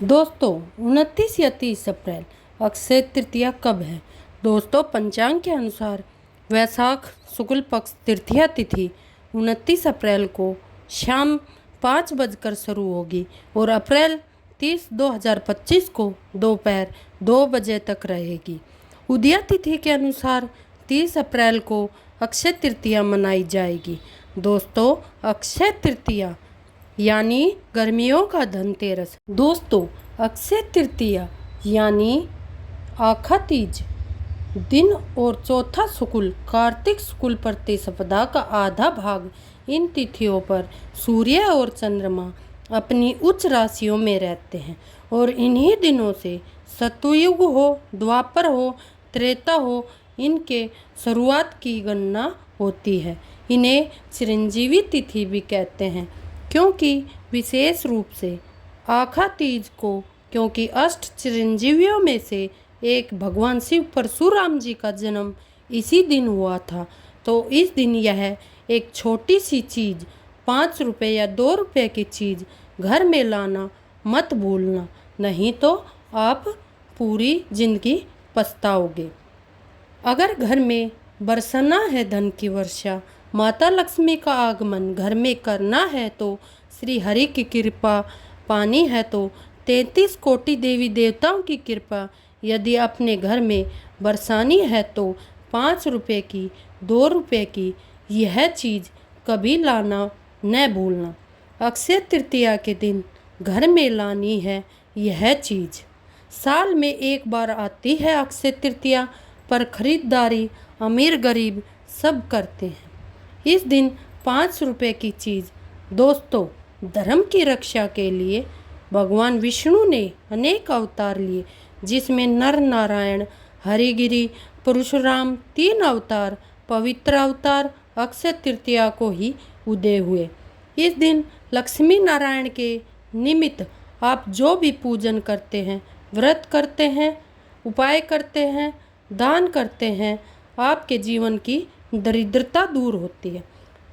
दोस्तों 29 या 30 अप्रैल अक्षय तृतीया कब है। दोस्तों पंचांग के अनुसार वैशाख शुक्ल पक्ष तृतीया तिथि 29 अप्रैल को शाम 5 बजकर शुरू होगी और अप्रैल 30 2025 को दोपहर 2 बजे तक रहेगी। उदया तिथि के अनुसार 30 अप्रैल को अक्षय तृतीया मनाई जाएगी। दोस्तों अक्षय तृतीया यानी गर्मियों का धनतेरस। दोस्तों अक्षय तृतीया यानी आखा तीज दिन और चौथा शुक्ल कार्तिक शुक्ल प्रतिपदा का आधा भाग इन तिथियों पर सूर्य और चंद्रमा अपनी उच्च राशियों में रहते हैं और इन्हीं दिनों से सतयुग हो, द्वापर हो, त्रेता हो, इनके शुरुआत की गणना होती है। इन्हें चिरंजीवी तिथि भी कहते हैं क्योंकि विशेष रूप से आखा तीज को क्योंकि अष्ट चिरंजीवियों में से एक भगवान शिव परशुराम जी का जन्म इसी दिन हुआ था, तो इस दिन यह एक छोटी सी चीज़ 5 रुपये या 2 रुपये की चीज़ घर में लाना मत भूलना, नहीं तो आप पूरी जिंदगी पछताओगे। अगर घर में बरसना है धन की वर्षा, माता लक्ष्मी का आगमन घर में करना है, तो श्री हरि की कृपा पानी है, तो 33 कोटि देवी देवताओं की कृपा यदि अपने घर में बरसानी है, तो 5 रुपये की 2 रुपये की यह चीज़ कभी लाना न भूलना। अक्षय तृतीया के दिन घर में लानी है यह चीज़। साल में एक बार आती है अक्षय तृतीया, पर खरीदारी अमीर गरीब सब करते हैं। इस दिन 5 रुपये की चीज़। दोस्तों धर्म की रक्षा के लिए भगवान विष्णु ने अनेक अवतार लिए, जिसमें नर नारायण, हरिगिरी, परशुराम 3 अवतार, पवित्र अवतार अक्षय तृतीया को ही उदय हुए। इस दिन लक्ष्मी नारायण के निमित्त आप जो भी पूजन करते हैं, व्रत करते हैं, उपाय करते हैं, दान करते हैं, आपके जीवन की दरिद्रता दूर होती है,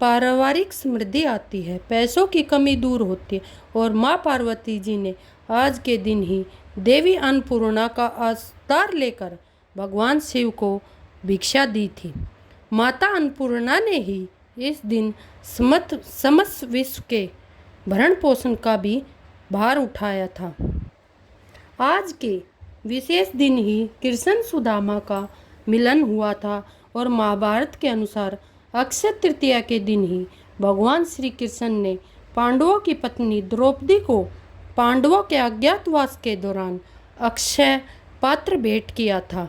पारिवारिक समृद्धि आती है, पैसों की कमी दूर होती है। और माँ पार्वती जी ने आज के दिन ही देवी अन्नपूर्णा का अवतार लेकर भगवान शिव को भिक्षा दी थी। माता अन्नपूर्णा ने ही इस दिन समस्त विश्व के भरण पोषण का भी भार उठाया था। आज के विशेष दिन ही कृष्ण सुदामा का मिलन हुआ था और महाभारत के अनुसार अक्षय तृतीया के दिन ही भगवान श्री कृष्ण ने पांडवों की पत्नी द्रौपदी को पांडवों के अज्ञातवास के दौरान अक्षय पात्र भेंट किया था।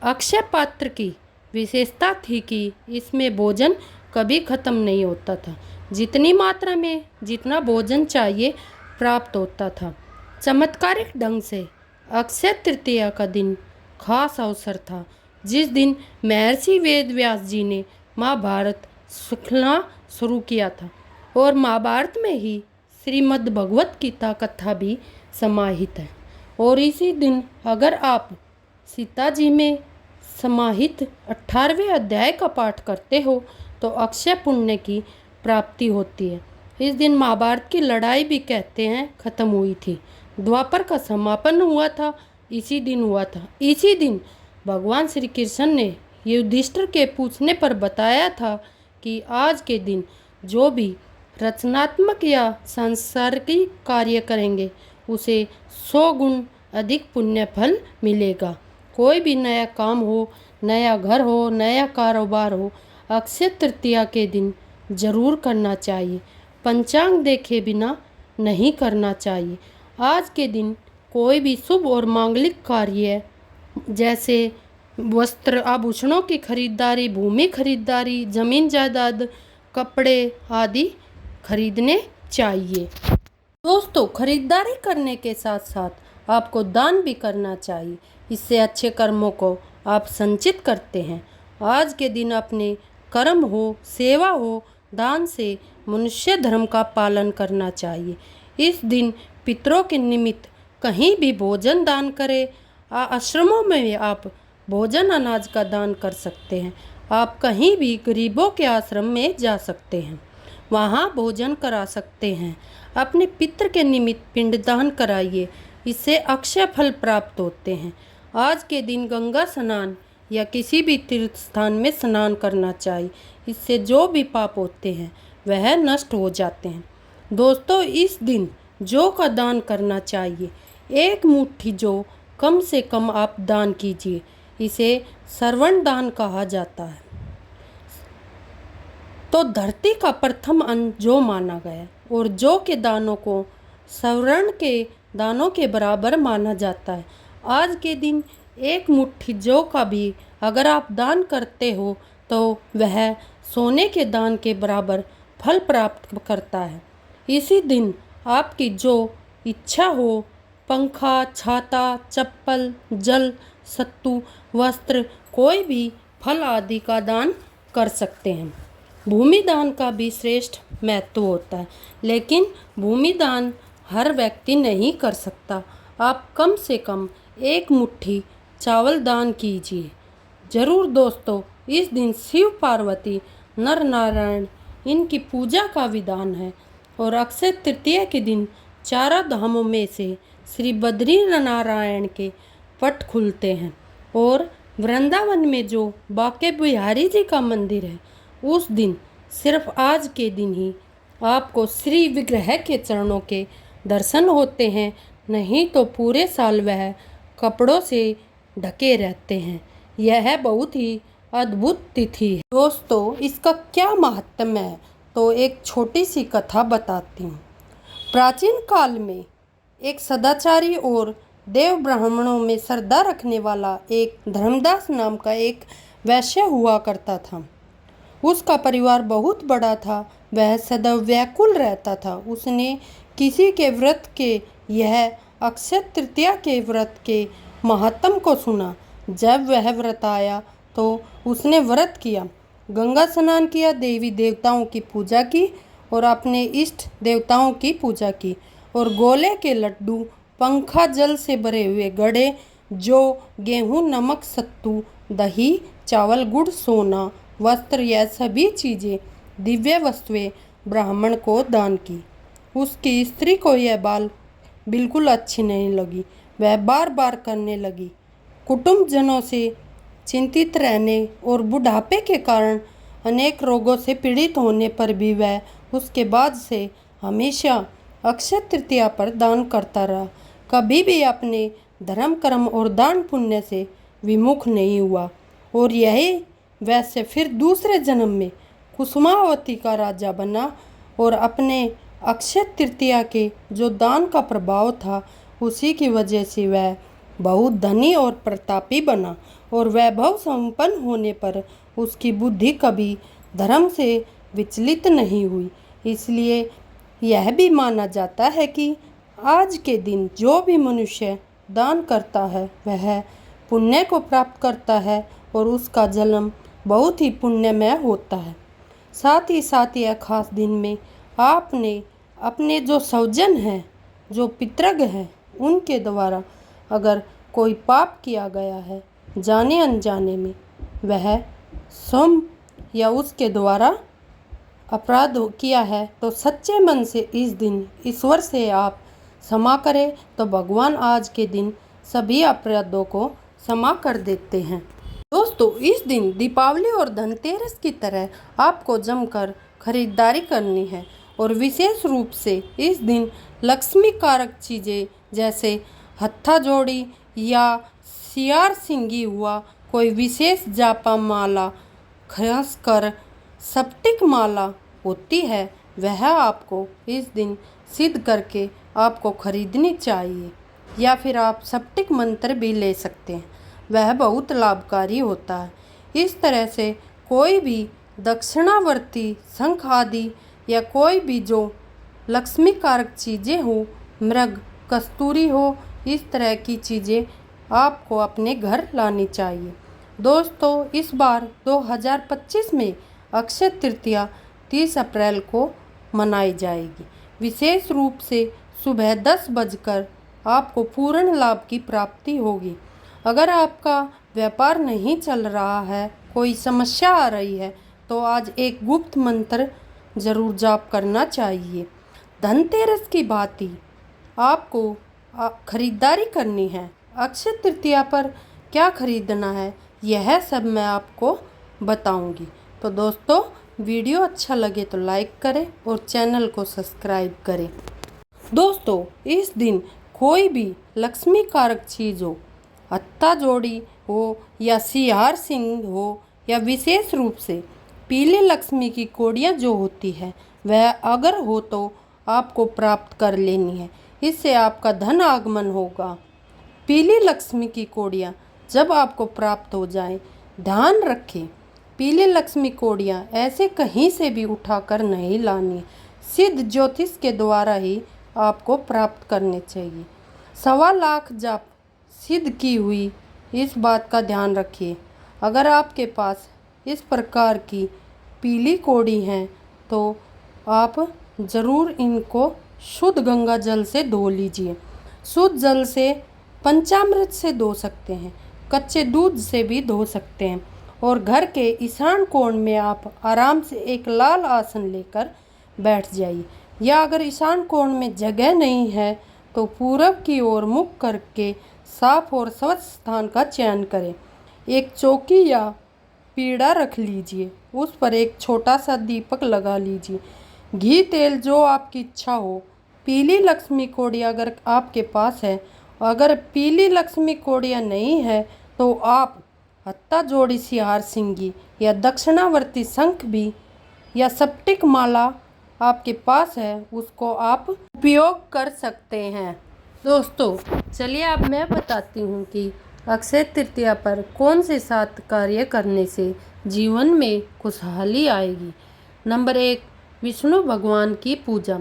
अक्षय पात्र की विशेषता थी कि इसमें भोजन कभी खत्म नहीं होता था, जितनी मात्रा में जितना भोजन चाहिए प्राप्त होता था। चमत्कारिक ढंग से अक्षय तृतीया का दिन खास अवसर था, जिस दिन महर्षि वेदव्यास जी ने महाभारत लिखना शुरू किया था और महाभारत में ही श्रीमद् भगवत गीता कथा भी समाहित है। और इसी दिन अगर आप सीता जी में समाहित 18वें अध्याय का पाठ करते हो तो अक्षय पुण्य की प्राप्ति होती है। इस दिन महाभारत की लड़ाई भी कहते हैं खत्म हुई थी, द्वापर का समापन हुआ था, इसी दिन हुआ था। इसी दिन भगवान श्री कृष्ण ने युधिष्ठिर के पूछने पर बताया था कि आज के दिन जो भी रचनात्मक या सांसारिक कार्य करेंगे उसे 100 गुण अधिक पुण्य फल मिलेगा। कोई भी नया काम हो, नया घर हो, नया कारोबार हो, अक्षय तृतीया के दिन जरूर करना चाहिए। पंचांग देखे बिना नहीं करना चाहिए। आज के दिन कोई भी शुभ और मांगलिक कार्य जैसे वस्त्र आभूषणों की खरीदारी, भूमि खरीदारी, जमीन जायदाद, कपड़े आदि खरीदने चाहिए। दोस्तों खरीदारी करने के साथ साथ आपको दान भी करना चाहिए, इससे अच्छे कर्मों को आप संचित करते हैं। आज के दिन अपने कर्म हो, सेवा हो, दान से मनुष्य धर्म का पालन करना चाहिए। इस दिन पितरों के निमित्त कहीं भी भोजन दान करें। आश्रमों में आप भोजन अनाज का दान कर सकते हैं। आप कहीं भी गरीबों के आश्रम में जा सकते हैं, वहाँ भोजन करा सकते हैं। अपने पितृ के निमित्त पिंडदान कराइए। इससे अक्षय फल प्राप्त होते हैं। आज के दिन गंगा स्नान या किसी भी तीर्थ स्थान में स्नान करना चाहिए। इससे जो भी पाप होते हैं वह नष्ट हो जाते हैं। दोस्तों, इस दिन जौ का दान करना चाहिए। एक मुट्ठी जौ कम से कम आप दान कीजिए। इसे श्रवण दान कहा जाता है। तो धरती का प्रथम अन्न जौ माना गया और जौ के दानों को स्वर्ण के दानों के बराबर माना जाता है। आज के दिन एक मुट्ठी जौ का भी अगर आप दान करते हो तो वह सोने के दान के बराबर फल प्राप्त करता है। इसी दिन आपकी जो इच्छा हो, पंखा, छाता, चप्पल, जल, सत्तू, वस्त्र, कोई भी फल आदि का दान कर सकते हैं। भूमि दान का भी श्रेष्ठ महत्व होता है, लेकिन भूमि दान हर व्यक्ति नहीं कर सकता। आप कम से कम एक मुट्ठी चावल दान कीजिए जरूर। दोस्तों, इस दिन शिव पार्वती नर नारायण इनकी पूजा का विधान है और अक्षय तृतीया के दिन चारों धामों में से श्री बद्री नारायण के पट खुलते हैं और वृंदावन में जो बांके बिहारी जी का मंदिर है उस दिन सिर्फ आज के दिन ही आपको श्री विग्रह के चरणों के दर्शन होते हैं, नहीं तो पूरे साल वह कपड़ों से ढके रहते हैं। यह बहुत ही अद्भुत तिथि है। दोस्तों, इसका क्या महत्व है तो एक छोटी सी कथा बताती हूँ। प्राचीन काल में एक सदाचारी और देव ब्राह्मणों में श्रद्धा रखने वाला एक धर्मदास नाम का एक वैश्य हुआ करता था। उसका परिवार बहुत बड़ा था। वह सदैव व्याकुल रहता था। उसने किसी के व्रत के, यह अक्षय तृतीया के व्रत के महात्म को सुना। जब वह व्रत आया तो उसने व्रत किया, गंगा स्नान किया, देवी देवताओं की पूजा की और अपने इष्ट देवताओं की पूजा की और गोले के लड्डू, पंखा, जल से भरे हुए घड़े, जौ, गेहूँ, नमक, सत्तू, दही, चावल, गुड़, सोना, वस्त्र, यह सभी चीज़ें, दिव्य वस्तुएं ब्राह्मण को दान की। उसकी स्त्री को यह बात बिल्कुल अच्छी नहीं लगी। वह बार बार करने लगी। कुटुंबजनों से चिंतित रहने और बुढ़ापे के कारण अनेक रोगों से पीड़ित होने पर भी वह उसके बाद से हमेशा अक्षय तृतीया पर दान करता रहा। कभी भी अपने धर्म, कर्म और दान पुण्य से विमुख नहीं हुआ और यही वैसे फिर दूसरे जन्म में कुसुमावती का राजा बना और अपने अक्षय तृतीया के जो दान का प्रभाव था उसी की वजह से वह बहुत धनी और प्रतापी बना और वैभव संपन्न होने पर उसकी बुद्धि कभी धर्म से विचलित नहीं हुई। इसलिए यह भी माना जाता है कि आज के दिन जो भी मनुष्य दान करता है वह पुण्य को प्राप्त करता है और उसका जन्म बहुत ही पुण्यमय होता है। साथ ही साथ यह खास दिन में आपने अपने जो स्वजन हैं, जो पितृग हैं, उनके द्वारा अगर कोई पाप किया गया है जाने अनजाने में, वह स्वयं या उसके द्वारा अपराध किया है तो सच्चे मन से इस दिन ईश्वर से आप क्षमा करें तो भगवान आज के दिन सभी अपराधों को क्षमा कर देते हैं। दोस्तों, इस दिन दीपावली और धनतेरस की तरह आपको जमकर खरीदारी करनी है और विशेष रूप से इस दिन लक्ष्मी कारक चीज़ें जैसे हत्था जोड़ी या सियार सिंगी हुआ, कोई विशेष जापा माला, खासकर स्फटिक माला होती है, वह आपको इस दिन सिद्ध करके आपको खरीदनी चाहिए। या फिर आप स्फटिक मंत्र भी ले सकते हैं, वह बहुत लाभकारी होता है। इस तरह से कोई भी दक्षिणावर्ती शंख आदि या कोई भी जो लक्ष्मी कारक चीज़ें हो, मृग, कस्तूरी हो, इस तरह की चीज़ें आपको अपने घर लानी चाहिए। दोस्तों, इस बार 2025 में अक्षय तृतीया 30 अप्रैल को मनाई जाएगी। विशेष रूप से सुबह 10 बजकर आपको पूर्ण लाभ की प्राप्ति होगी। अगर आपका व्यापार नहीं चल रहा है, कोई समस्या आ रही है, तो आज एक गुप्त मंत्र जरूर जाप करना चाहिए। धनतेरस की भांति आपको खरीदारी करनी है। अक्षय तृतीया पर क्या खरीदना है, यह सब मैं आपको बताऊंगी। तो दोस्तों, वीडियो अच्छा लगे तो लाइक करें और चैनल को सब्सक्राइब करें। दोस्तों, इस दिन कोई भी लक्ष्मी कारक चीज़ हो, हत्ता जोड़ी हो या सिहार सिंह हो, या विशेष रूप से पीले लक्ष्मी की कौड़ियाँ जो होती है, वह अगर हो तो आपको प्राप्त कर लेनी है। इससे आपका धन आगमन होगा। पीली लक्ष्मी की कौड़ियाँ जब आपको प्राप्त हो जाए, ध्यान रखें, पीली लक्ष्मी कौड़ियाँ ऐसे कहीं से भी उठाकर नहीं लानी, सिद्ध ज्योतिष के द्वारा ही आपको प्राप्त करने चाहिए। 1.25 लाख जाप सिद्ध की हुई, इस बात का ध्यान रखिए। अगर आपके पास इस प्रकार की पीली कौड़ी हैं तो आप ज़रूर इनको शुद्ध गंगा जल से धो लीजिए। शुद्ध जल से पंचामृत से धो सकते हैं, कच्चे दूध से भी धो सकते हैं। और घर के ईशान कोण में आप आराम से एक लाल आसन लेकर बैठ जाइए, या अगर ईशान कोण में जगह नहीं है तो पूरब की ओर मुख करके साफ और स्वच्छ स्थान का चयन करें। एक चौकी या पीढ़ा रख लीजिए, उस पर एक छोटा सा दीपक लगा लीजिए। घी तेल जो आपकी इच्छा हो। पीली लक्ष्मी कौड़ी अगर आपके पास है, अगर पीली लक्ष्मी कौड़ियाँ नहीं है तो आप हत्ता जोड़ी सिहार सिंगी या दक्षिणावर्ती शंख भी या सप्टिक माला आपके पास है, उसको आप उपयोग कर सकते हैं। दोस्तों, चलिए अब मैं बताती हूँ कि अक्षय तृतीया पर कौन से 7 कार्य करने से जीवन में खुशहाली आएगी। नंबर 1, विष्णु भगवान की पूजा।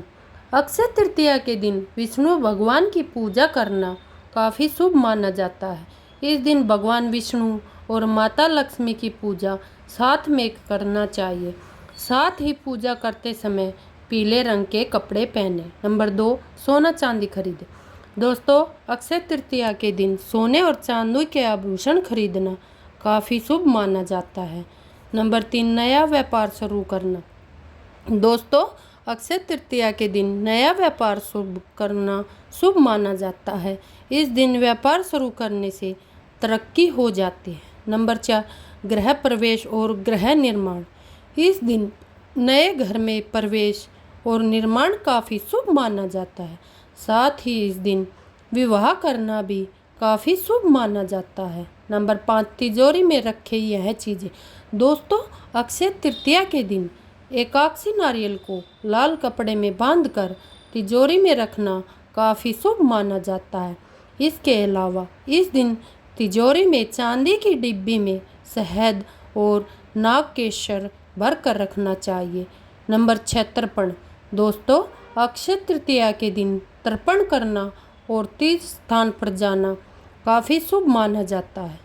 अक्षय तृतीया के दिन विष्णु भगवान की पूजा करना काफ़ी शुभ माना जाता है। इस दिन भगवान विष्णु और माता लक्ष्मी की पूजा साथ में करना चाहिए। साथ ही पूजा करते समय पीले रंग के कपड़े पहने। नंबर 2, सोना चांदी खरीदे। दोस्तों, अक्षय तृतीया के दिन सोने और चांदी के आभूषण खरीदना काफ़ी शुभ माना जाता है। नंबर 3, नया व्यापार शुरू करना। दोस्तों, अक्षय तृतीया के दिन नया व्यापार शुरू करना शुभ माना जाता है। इस दिन व्यापार शुरू करने से तरक्की हो जाती है। नंबर 4, गृह प्रवेश और गृह निर्माण। इस दिन नए घर में प्रवेश और निर्माण काफ़ी शुभ माना जाता है। साथ ही इस दिन विवाह करना भी काफ़ी शुभ माना जाता है। नंबर 5, तिजोरी में रखे यह चीज़ें। दोस्तों, अक्षय तृतीया के दिन एकाक्षी नारियल को लाल कपड़े में बांधकर तिजोरी में रखना काफ़ी शुभ माना जाता है। इसके अलावा इस दिन तिजोरी में चांदी की डिब्बी में शहद और नागकेशर भर कर रखना चाहिए। नंबर 6, तर्पण। दोस्तों, अक्षय तृतीया के दिन तर्पण करना और तीर्थ स्थान पर जाना काफ़ी शुभ माना जाता है।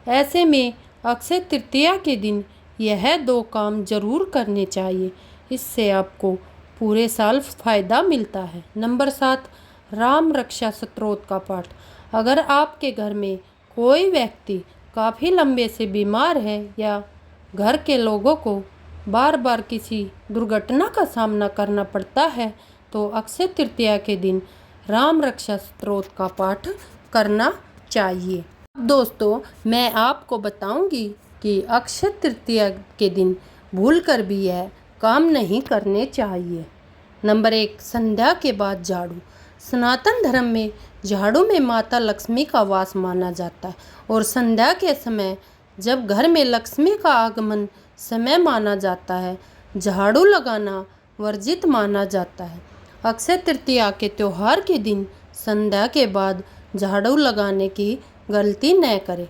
ऐसे में अक्षय तृतीया के दिन यह 2 काम जरूर करने चाहिए, इससे आपको पूरे साल फायदा मिलता है। नंबर 7, राम रक्षा स्तोत्र का पाठ। अगर आपके घर में कोई व्यक्ति काफ़ी लंबे से बीमार है या घर के लोगों को बार बार किसी दुर्घटना का सामना करना पड़ता है तो अक्षय तृतीया के दिन राम रक्षा स्तोत्र का पाठ करना चाहिए। दोस्तों, मैं आपको बताऊंगी कि अक्षय तृतीया के दिन भूलकर भी यह काम नहीं करने चाहिए। नंबर 1, संध्या के बाद झाड़ू। सनातन धर्म में झाड़ू में माता लक्ष्मी का वास माना जाता है और संध्या के समय जब घर में लक्ष्मी का आगमन समय माना जाता है, झाड़ू लगाना वर्जित माना जाता है। अक्षय तृतीया के त्यौहार के दिन संध्या के बाद झाड़ू लगाने की गलती न करें।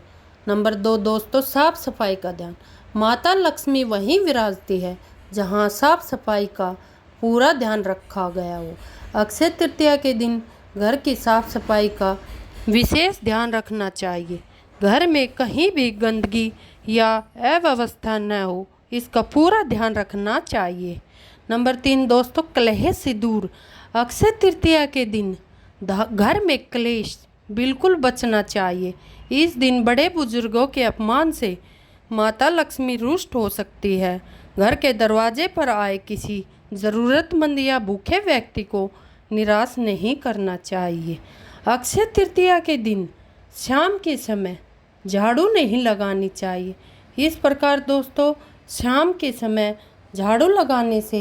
नंबर 2, दोस्तों, साफ सफाई का ध्यान। माता लक्ष्मी वहीं विराजती है जहां साफ सफाई का पूरा ध्यान रखा गया हो। अक्षय तृतीया के दिन घर की साफ सफाई का विशेष ध्यान रखना चाहिए। घर में कहीं भी गंदगी या अव्यवस्था न हो, इसका पूरा ध्यान रखना चाहिए। नंबर 3, दोस्तों, कलह से दूर। अक्षय तृतीया के दिन घर में क्लेश बिल्कुल बचना चाहिए। इस दिन बड़े बुजुर्गों के अपमान से माता लक्ष्मी रुष्ट हो सकती है। घर के दरवाजे पर आए किसी ज़रूरतमंद या भूखे व्यक्ति को निराश नहीं करना चाहिए। अक्षय तृतीया के दिन शाम के समय झाड़ू नहीं लगानी चाहिए। इस प्रकार दोस्तों शाम के समय झाड़ू लगाने से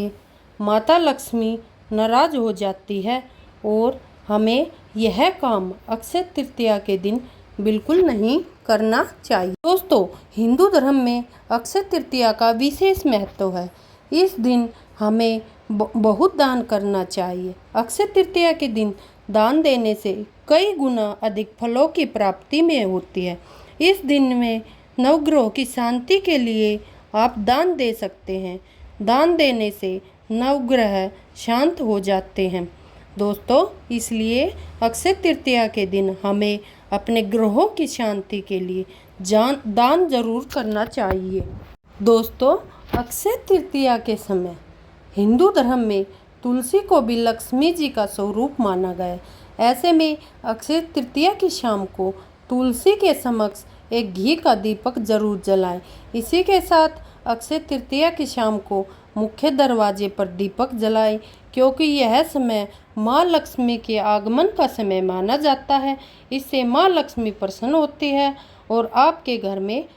माता लक्ष्मी नाराज हो जाती है और हमें यह काम अक्षय तृतीया के दिन बिल्कुल नहीं करना चाहिए। दोस्तों हिंदू धर्म में अक्षय तृतीया का विशेष महत्व है। इस दिन हमें बहुत दान करना चाहिए। अक्षय तृतीया के दिन दान देने से कई गुना अधिक फलों की प्राप्ति में होती है। इस दिन में नवग्रहों की शांति के लिए आप दान दे सकते हैं। दान देने से नवग्रह शांत हो जाते हैं। दोस्तों इसलिए अक्षय तृतीया के दिन हमें अपने ग्रहों की शांति के लिए दान जरूर करना चाहिए। दोस्तों अक्षय तृतीया के समय हिंदू धर्म में तुलसी को भी लक्ष्मी जी का स्वरूप माना गया है। ऐसे में अक्षय तृतीया की शाम को तुलसी के समक्ष एक घी का दीपक जरूर जलाएं। इसी के साथ अक्षय तृतीया की शाम को मुख्य दरवाजे पर दीपक जलाएं, क्योंकि यह समय माँ लक्ष्मी के आगमन का समय माना जाता है। इससे माँ लक्ष्मी प्रसन्न होती है और आपके घर में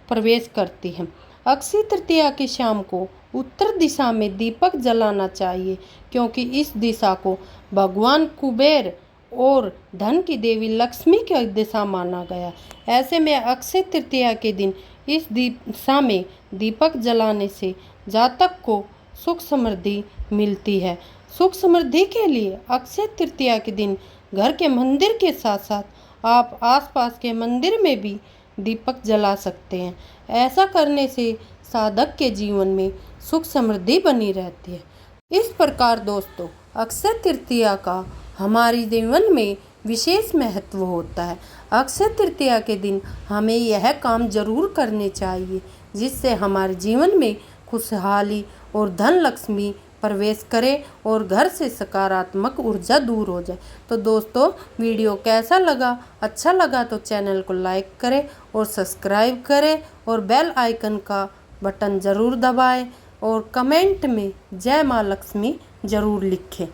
प्रवेश करती है। अक्षय तृतीया की शाम को उत्तर दिशा में दीपक जलाना चाहिए, क्योंकि इस दिशा को भगवान कुबेर और धन की देवी लक्ष्मी की दिशा माना गया। ऐसे में अक्षय तृतीया के दिन इस दिशा में दीपक जलाने से जातक को सुख समृद्धि मिलती है। सुख समृद्धि के लिए अक्षय तृतीया के दिन घर के मंदिर के साथ साथ आप आसपास के मंदिर में भी दीपक जला सकते हैं। ऐसा करने से साधक के जीवन में सुख समृद्धि बनी रहती है। इस प्रकार दोस्तों अक्षय तृतीया का हमारे जीवन में विशेष महत्व होता है। अक्षय तृतीया के दिन हमें यह काम जरूर करने चाहिए, जिससे हमारे जीवन में खुशहाली और धन लक्ष्मी प्रवेश करे और घर से सकारात्मक ऊर्जा दूर हो जाए। तो दोस्तों वीडियो कैसा लगा? अच्छा लगा तो चैनल को लाइक करें और सब्सक्राइब करें और बेल आइकन का बटन ज़रूर दबाएं और कमेंट में जय माँ लक्ष्मी ज़रूर लिखें।